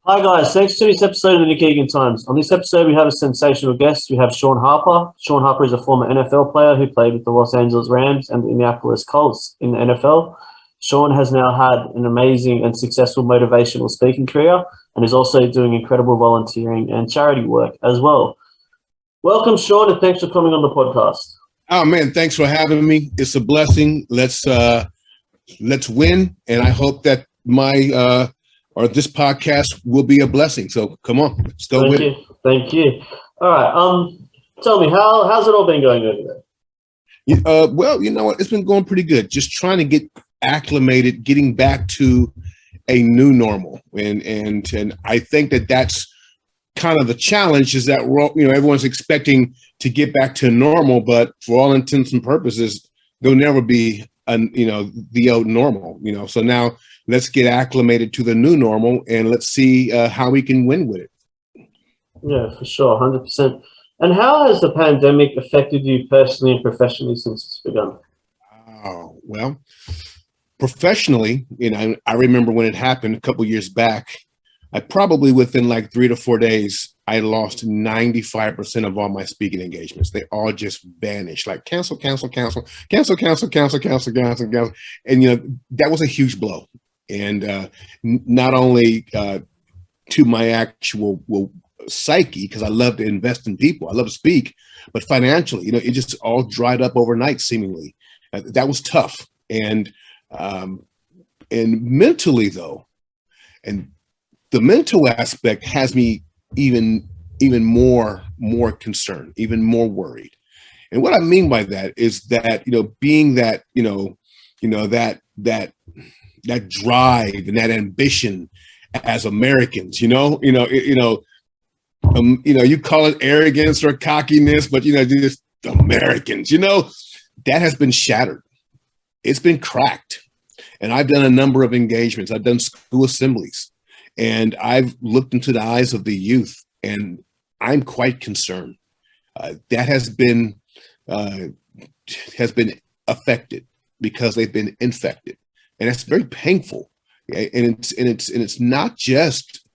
Hi guys, thanks to this episode of the Nick Egan Times. On this episode, we have a sensational guest. We have Shawn Harper. Shawn Harper is a former NFL player who played with the Los Angeles Rams and the Indianapolis Colts in the NFL. Shawn has now had an amazing and successful motivational speaking career and is also doing incredible volunteering and charity work as well. Welcome, Shawn, and thanks for coming on the podcast. Oh man, thanks for having me. It's a blessing. Let's win, and I hope that this podcast will be a blessing. So come on, let's go with it. Thank you. All right. Tell me, how's it all been going over there? Well, you know what? It's been going pretty good. Just trying to get acclimated, getting back to a new normal, and I think that's kind of the challenge. Is that everyone's expecting to get back to normal, but for all intents and purposes, there'll never be the old normal. So now let's get acclimated to the new normal, and let's see how we can win with it. Yeah, for sure, 100%. And how has the pandemic affected you personally and professionally since it's begun? Oh, well, professionally, I remember when it happened a couple years back. I probably within like 3 to 4 days, I lost 95% of all my speaking engagements. They all just vanished, like cancel. And that was a huge blow. And not only to my actual psyche, because I love to invest in people, I love to speak, but financially, it just all dried up overnight, seemingly. That was tough. And mentally, though, and the mental aspect has me even more concerned, even more worried. And what I mean by that is that, being that, that drive and that ambition as Americans, you call it arrogance or cockiness, but, just Americans, that has been shattered. It's been cracked. And I've done a number of engagements. I've done school assemblies. And I've looked into the eyes of the youth, and I'm quite concerned. That has been affected because they've been infected, and it's very painful. And it's not just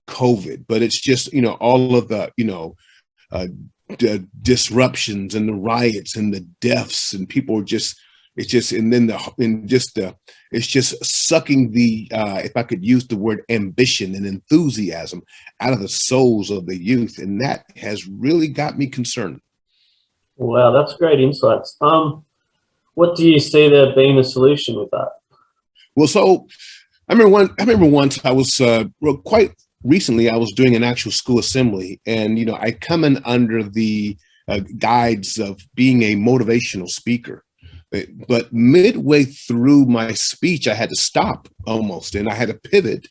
COVID, but it's just all of the disruptions and the riots and the deaths, and people are just. It's just sucking the if I could use the word ambition and enthusiasm out of the souls of the youth, and that has really got me concerned. Wow, that's great insights. What do you see there being a solution with that? Well, so I remember once I was quite recently I was doing an actual school assembly, and I come in under the guides of being a motivational speaker. But midway through my speech, I had to stop almost, and I had to pivot,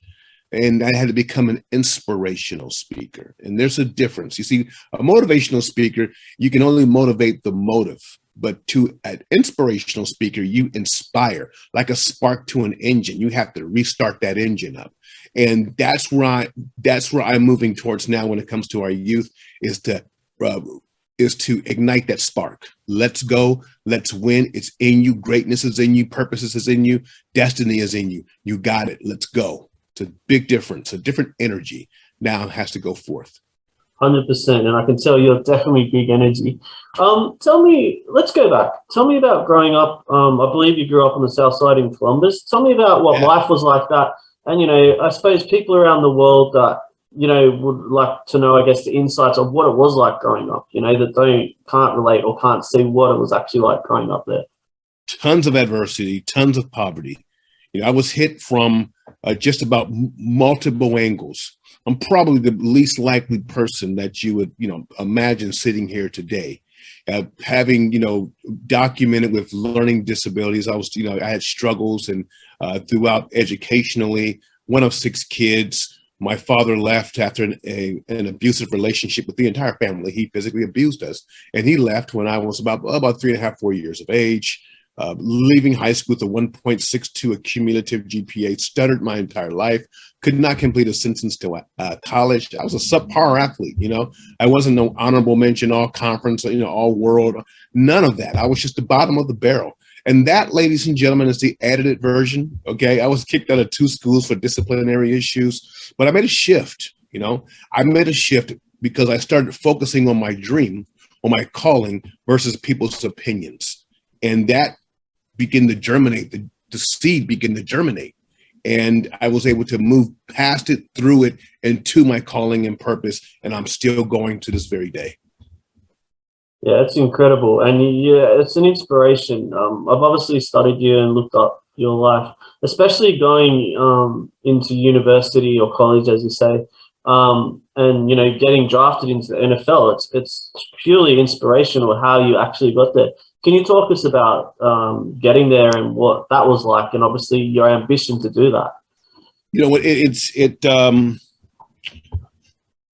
and I had to become an inspirational speaker. And there's a difference. You see, a motivational speaker, you can only motivate the motive, but to an inspirational speaker, you inspire like a spark to an engine. You have to restart that engine up. And that's where I'm moving towards now when it comes to our youth, is to ignite that spark. Let's go. Let's win. It's in you. Greatness is in you. Purpose is in you. Destiny is in you. You got it. Let's go. It's a big difference. A different energy now has to go forth. 100%. And I can tell you're definitely big energy. Let's go back. Tell me about growing up. I believe you grew up on the South Side in Columbus. Tell me about what life was like that. And, I suppose people around the world that, would like to know, I guess, the insights of what it was like growing up, that can't relate or can't see what it was actually like growing up there. Tons of adversity, tons of poverty. I was hit from just about multiple angles. I'm probably the least likely person that you would, imagine sitting here today. Having, documented with learning disabilities, I had struggles and throughout educationally, one of 6 kids. My father left after an abusive relationship with the entire family. He physically abused us, and he left when I was about 3.5, 4 years of age. Leaving high school with a 1.62 cumulative GPA, stuttered my entire life, could not complete a sentence till college. I was a subpar athlete, I wasn't no honorable mention, all conference, all world, none of that. I was just the bottom of the barrel. And that, ladies and gentlemen, is the edited version. Okay. I was kicked out of 2 schools for disciplinary issues, but I made a shift. I made a shift because I started focusing on my dream, on my calling versus people's opinions. And that began to germinate. The seed began to germinate. And I was able to move past it, through it, and to my calling and purpose. And I'm still going to this very day. Yeah, it's incredible. And yeah, it's an inspiration. I've obviously studied you and looked up your life, especially going into university or college, as you say, and getting drafted into the NFL. It's purely inspirational how you actually got there. Can you talk us about getting there and what that was like, and obviously your ambition to do that?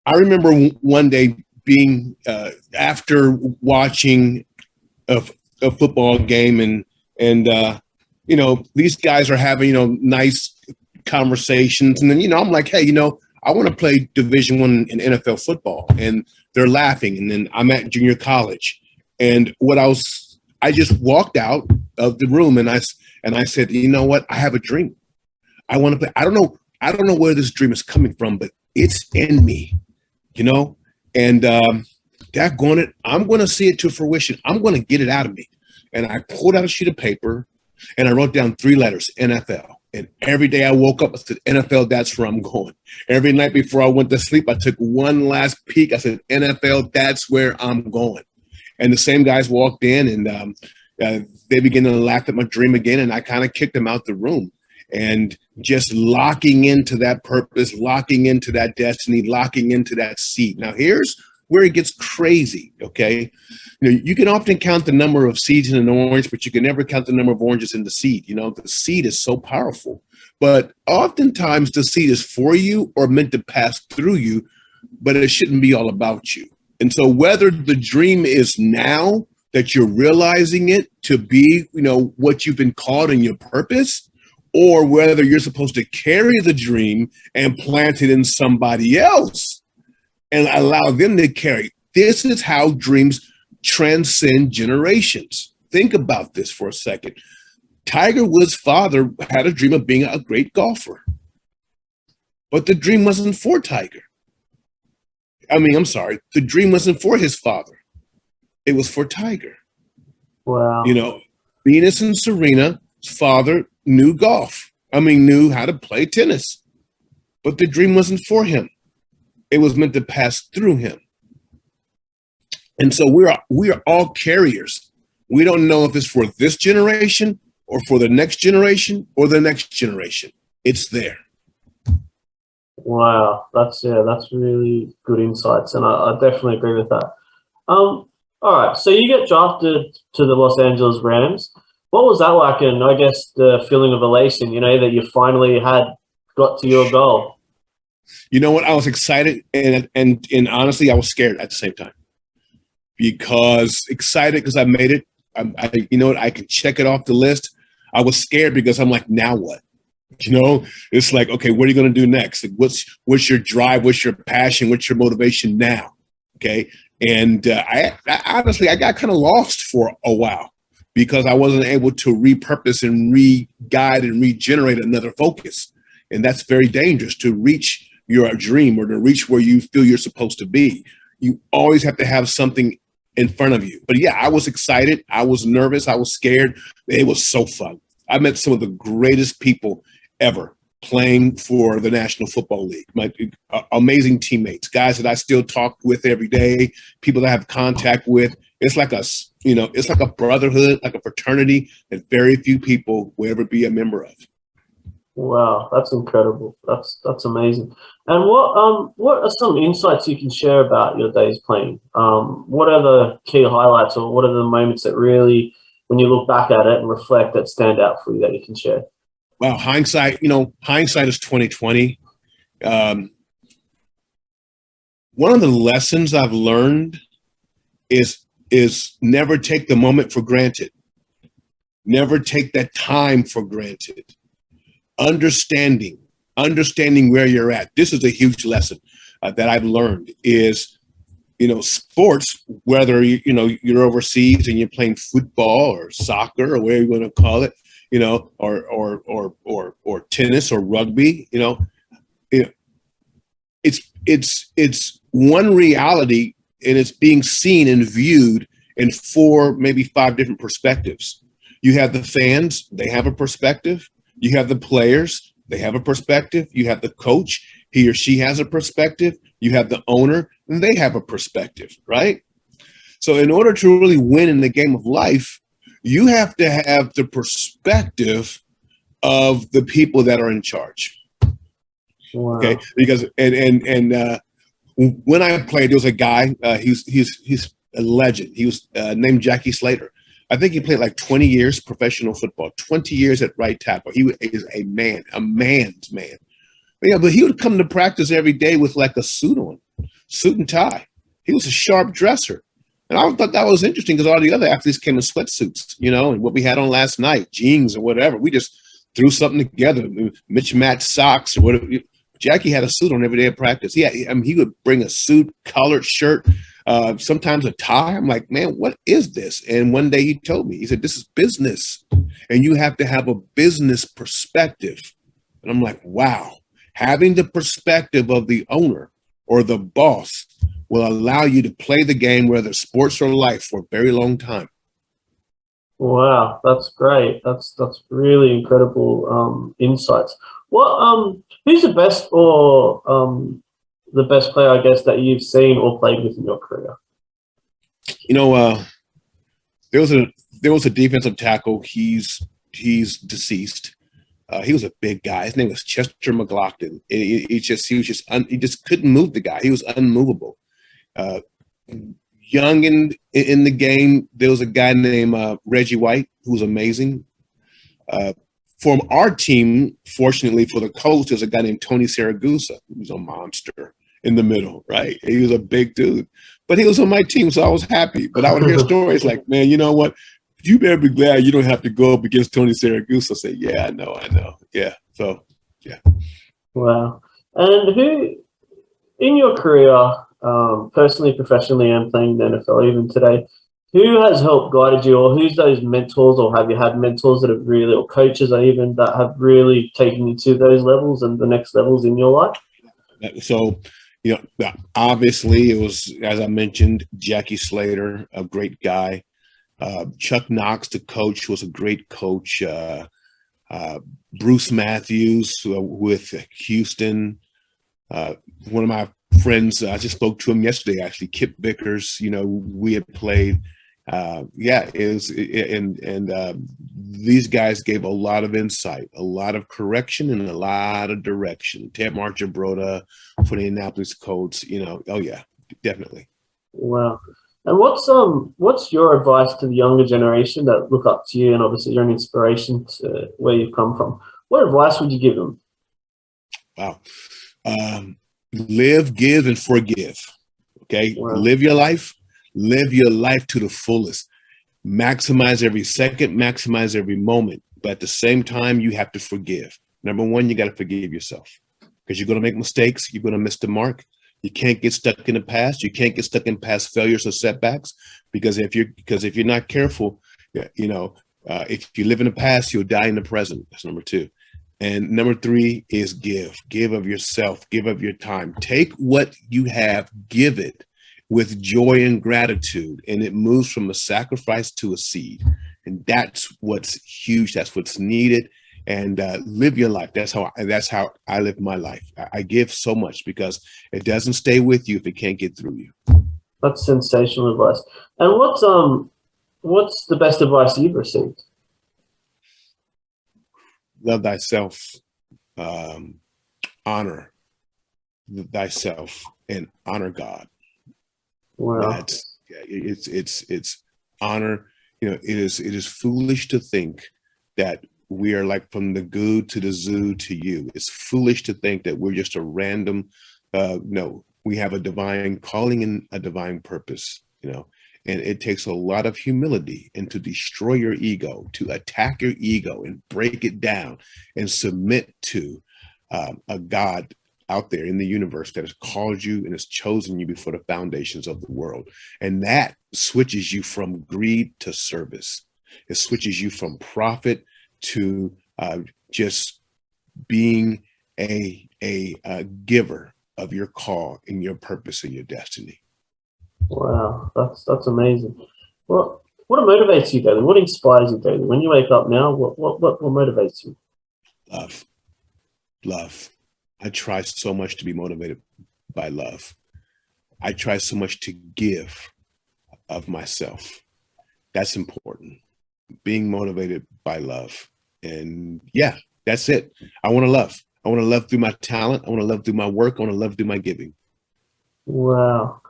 I remember one day being after watching a football game, and these guys are having nice conversations, and then I'm like, hey, I want to play Division I in NFL football, and they're laughing, and then I'm at junior college, and I just walked out of the room, and I said, you know what, I have a dream. I want to play. I don't know where this dream is coming from, but it's in me, and daggone it, I'm going to see it to fruition. I'm going to get it out of me. And I pulled out a sheet of paper and I wrote down 3 letters, NFL. And every day I woke up, I said, NFL, that's where I'm going. Every night before I went to sleep, I took one last peek. I said, NFL, that's where I'm going. And the same guys walked in, and they began to laugh at my dream again. And I kind of kicked them out the room. And just locking into that purpose, locking into that destiny, locking into that seed. Now, here's where it gets crazy, okay? You can often count the number of seeds in an orange, but you can never count the number of oranges in the seed. The seed is so powerful. But oftentimes the seed is for you or meant to pass through you, but it shouldn't be all about you. And so whether the dream is now that you're realizing it to be, what you've been called in your purpose, or whether you're supposed to carry the dream and plant it in somebody else and allow them to carry. This is how dreams transcend generations. Think about this for a second. Tiger Woods' father had a dream of being a great golfer, but the dream wasn't for Tiger. The dream wasn't for his father. It was for Tiger. Wow. Venus and Serena's father knew knew how to play tennis, but the dream wasn't for him. It was meant to pass through him. And so we are all carriers. We don't know if it's for this generation or for the next generation or the next generation. It's there. Wow, that's really good insights, and I definitely agree with that. All right, so you get drafted to the Los Angeles Rams. What was that like? And I guess the feeling of elation, that you finally got to your goal. You know what? I was excited and honestly, I was scared at the same time. Because excited because I made it. I can check it off the list. I was scared because I'm like, now what? It's like, okay, what are you going to do next? Like, what's your drive? What's your passion? What's your motivation now? Okay. And I honestly got kind of lost for a while because I wasn't able to repurpose and re-guide and regenerate another focus. And that's very dangerous to reach your dream or to reach where you feel you're supposed to be. You always have to have something in front of you. But yeah, I was excited. I was nervous. I was scared. It was so fun. I met some of the greatest people ever playing for the National Football League. My amazing teammates, guys that I still talk with every day, people that I have contact with. It's like it's like a brotherhood, like a fraternity that very few people will ever be a member of. Wow, that's incredible. That's amazing. And what are some insights you can share about your days playing? What are the key highlights, or what are the moments that really, when you look back at it and reflect, that stand out for you that you can share? Well, hindsight is 2020. One of the lessons I've learned is never take the moment for granted. Never take that time for granted. Understanding where you're at. This is a huge lesson that I've learned is sports, whether you're overseas and you're playing football or soccer or whatever you want to call it, or tennis or rugby, it's one reality, and it's being seen and viewed in 4, maybe 5 different perspectives. You have the fans, they have a perspective. You have the players, they have a perspective. You have the coach, he or she has a perspective. You have the owner, and they have a perspective, right? So in order to really win in the game of life, you have to have the perspective of the people that are in charge. Wow. Okay, because when I played, there was a guy. He's a legend. He was named Jackie Slater. I think he played like 20 years professional football, 20 years at right tackle. He is a man's man. Yeah, but he would come to practice every day with like a suit on, suit and tie. He was a sharp dresser. And I thought that was interesting because all the other athletes came in sweatsuits, and what we had on last night, jeans or whatever. We just threw something together, mismatched socks or whatever. Jackie had a suit on every day of practice. He would bring a suit, collared shirt, sometimes a tie. I'm like, man, what is this? And one day he told me, he said, this is business, and you have to have a business perspective. And I'm like, wow, having the perspective of the owner or the boss will allow you to play the game, whether sports or life, for a very long time. Wow, that's great. That's really incredible insights. Who's the best or the best player, I guess, that you've seen or played with in your career? There was a defensive tackle. He's deceased. He was a big guy. His name was Chester McLaughlin. He just couldn't move the guy. He was unmovable. Young in the game, there was a guy named Reggie White who was amazing. From our team, fortunately for the Colts, there's a guy named Tony Saragusa, who was a monster in the middle, right? He was a big dude, but he was on my team, so I was happy. But I would hear stories like, man, you know what? You better be glad you don't have to go up against Tony Saragusa. I say, yeah, I know. Yeah. So, yeah. Wow. And who, in your career, personally, professionally, and playing the NFL even today, who has helped guided you, or who's those mentors, or have you had mentors that have really, or coaches even that have really taken you to those levels and the next levels in your life? So, obviously it was, as I mentioned, Jackie Slater, a great guy. Chuck Knox, the coach, was a great coach. Bruce Matthews with Houston. One of my friends, I just spoke to him yesterday, actually, Kip Vickers, we had played. These guys gave a lot of insight, a lot of correction, and a lot of direction. Ted Marchibroda for the Indianapolis Colts, oh yeah, definitely. Wow. And what's your advice to the younger generation that look up to you, and obviously you're an inspiration to where you've come from? What advice would you give them? Wow. Live, give, and forgive. Okay. Wow. Live your life to the fullest. Maximize every second, maximize every moment. But at the same time, you have to forgive. Number one, you got to forgive yourself, because you're going to make mistakes. You're going to miss the mark. You can't get stuck in the past. You can't get stuck in past failures or setbacks, because if you're not careful, if you live in the past, you'll die in the present. That's number two. And number three is give of yourself, give of your time. Take what you have, give it with joy and gratitude. And it moves from a sacrifice to a seed. And that's what's huge. That's what's needed. And live your life. That's how I live my life. I give so much because it doesn't stay with you if it can't get through you. That's sensational advice. And what's the best advice you've received? Love thyself, honor thyself, and honor God. Wow. It's honor. It is foolish to think that we are like from the goo to the zoo to you. It's foolish to think that we're just a random. No, we have a divine calling and a divine purpose. And it takes a lot of humility, and to destroy your ego, to attack your ego and break it down and submit to a God out there in the universe that has called you and has chosen you before the foundations of the world. And that switches you from greed to service. It switches you from profit to just being a giver of your call and your purpose and your destiny. Wow, that's amazing. Well, what motivates you daily? What inspires you daily? When you wake up now, what motivates you? Love. Love. I try so much to be motivated by love. I try so much to give of myself. That's important. Being motivated by love. And yeah, that's it. I want to love. I want to love through my talent. I want to love through my work. I want to love through my giving. Wow.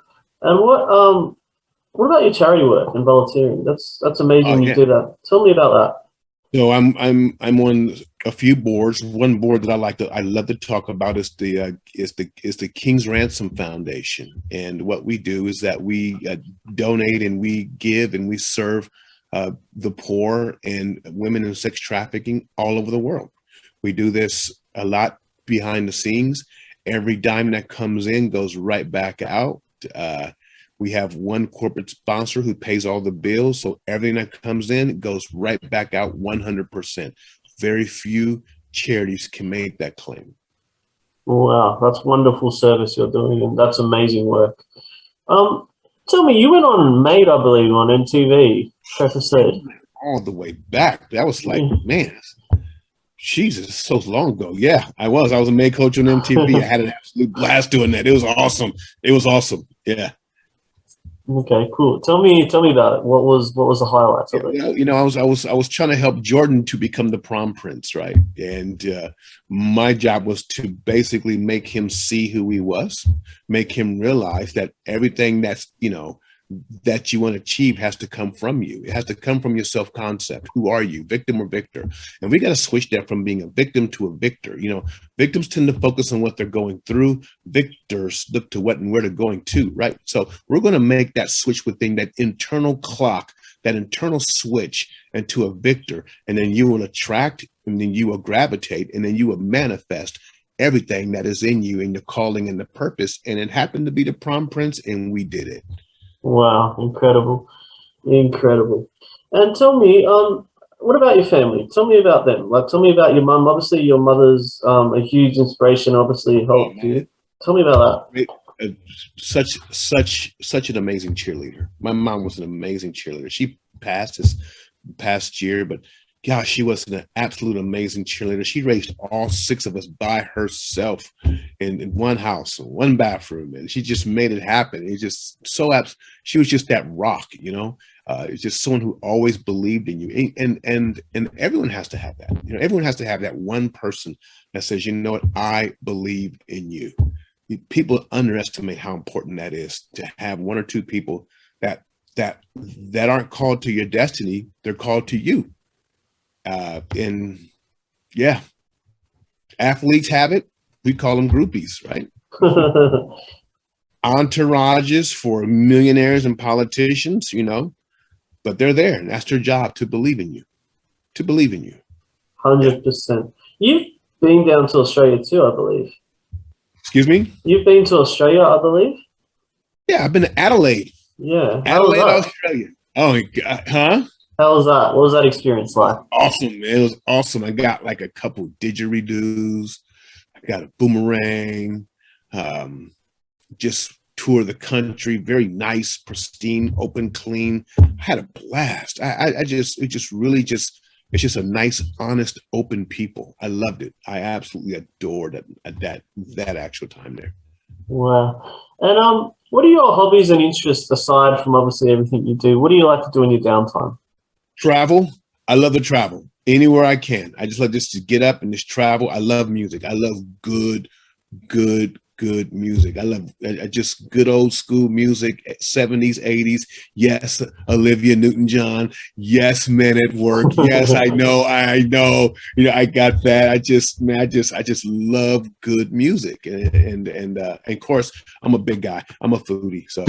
And what about your charity work and volunteering? That's amazing you Yeah. do that. Tell me about that. So I'm on a few boards. One board that I love to talk about is the King's Ransom Foundation. And what we do is that we donate and we give and we serve the poor and women in sex trafficking all over the world. We do this a lot behind the scenes. Every dime that comes in goes right back out. We have one corporate sponsor who pays all the bills. So everything that comes in goes right back out 100%. Very few charities can make that claim. Wow, that's wonderful service you're doing, and that's amazing work. Tell me, you went on Made, I believe, on MTV episode. All the way back. That was like, man, Jesus, so long ago. Yeah, I was a maid coach on MTV. I had an absolute blast doing that. It was awesome. It was awesome. Yeah. Okay, cool. Tell me about it. What was the highlights of it? I was trying to help Jordan to become the prom prince, right? And my job was to basically make him see who he was, make him realize that everything that you want to achieve has to come from you. It has to come from your self-concept. Who are you, victim or victor? And we got to switch that from being a victim to a victor. Victims tend to focus on what they're going through. Victors look to what and where they're going to, right? So we're going to make that switch within that internal clock, that internal switch into a victor. And then you will attract, and then you will gravitate, and then you will manifest everything that is in you and your calling and the purpose. And it happened to be the prom prince, and we did it. Wow, incredible. And tell me, what about your family? Tell me about them. Like, tell me about your mum. Obviously, your mother's a huge inspiration. Obviously, helped you. Tell me about that. Such an amazing cheerleader. My mom was an amazing cheerleader. She passed this past year, but gosh, she was an absolute amazing cheerleader. She raised all 6 of us by herself in one house, one bathroom, and she just made it happen. It's just so she was just that rock, it's just someone who always believed in you. And everyone has to have that. Everyone has to have that one person that says, you know what, I believe in you. People underestimate how important that is, to have 1 or 2 people that aren't called to your destiny, they're called to you. And yeah, athletes have it. We call them groupies, right? Entourages for millionaires and politicians, but they're there, and that's their job, to believe in you. 100%. You've been down to Australia too, I believe. Excuse me? You've been to Australia, I believe? Yeah, I've been to Adelaide. Yeah. Adelaide, Australia. Oh my God. Huh? How was that? What was that experience like? Awesome, man. It was awesome. I got like a couple didgeridoos. I got a boomerang. Just tour the country. Very nice, pristine, open, clean. I had a blast. It's just a nice, honest, open people. I loved it. I absolutely adored that actual time there. Wow. And what are your hobbies and interests aside from obviously everything you do? What do you like to do in your downtime? Travel. I love to travel anywhere I can. I just love just to get up and just travel. I love music. I love good music. I love just good old school music, 70s, 80s. Yes, Olivia Newton-John. Yes, Men at Work. Yes, I know. I got that. I just love good music. And of course, I'm a big guy. I'm a foodie. So,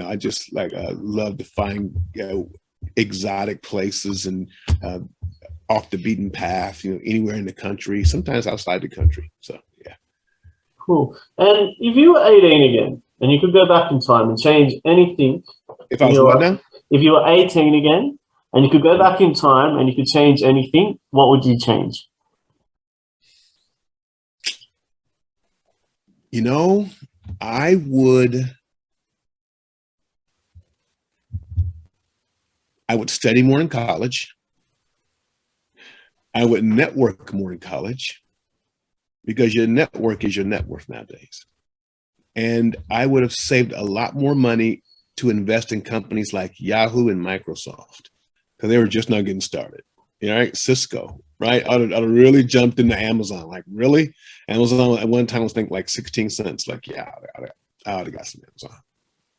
I just love to find, exotic places and off the beaten path, anywhere in the country, sometimes outside the country. So, yeah. Cool. And if you were 18 again, and you could go back in time and change anything, If I was what now? if you were 18 again, and you could go back in time and you could change anything, what would you change? You know, I would study more in college. I would network more in college because your network is your net worth nowadays. And I would have saved a lot more money to invest in companies like Yahoo and Microsoft because they were just not getting started. You know, right? Cisco, right? I'd have really jumped into Amazon. Like, really? Amazon at one time was thinking like 16 cents. Like, yeah, I would have got some Amazon.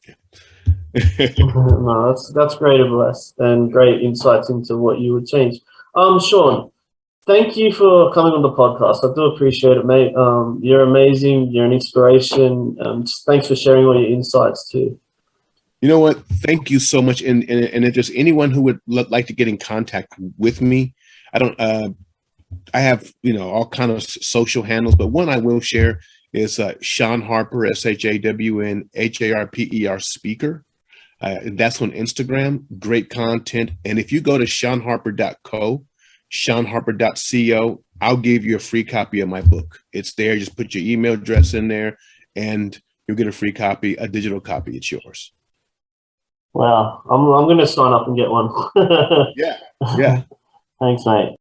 Yeah. No, that's great advice and great insights into what you would change. Shawn, thank you for coming on the podcast. I do appreciate it, mate. You're amazing. You're an inspiration. Just thanks for sharing all your insights too. You know what? Thank you so much. And if there's anyone who would like to get in contact with me, I have, all kind of social handles, but one I will share is Shawn Harper, ShawnHarper speaker. That's on Instagram. Great content. And if you go to ShawnHarper.co, ShawnHarper.co, I'll give you a free copy of my book. It's there. Just put your email address in there and you'll get a free copy, a digital copy. It's yours. Wow. I'm going to sign up and get one. Yeah. Yeah. Thanks, mate.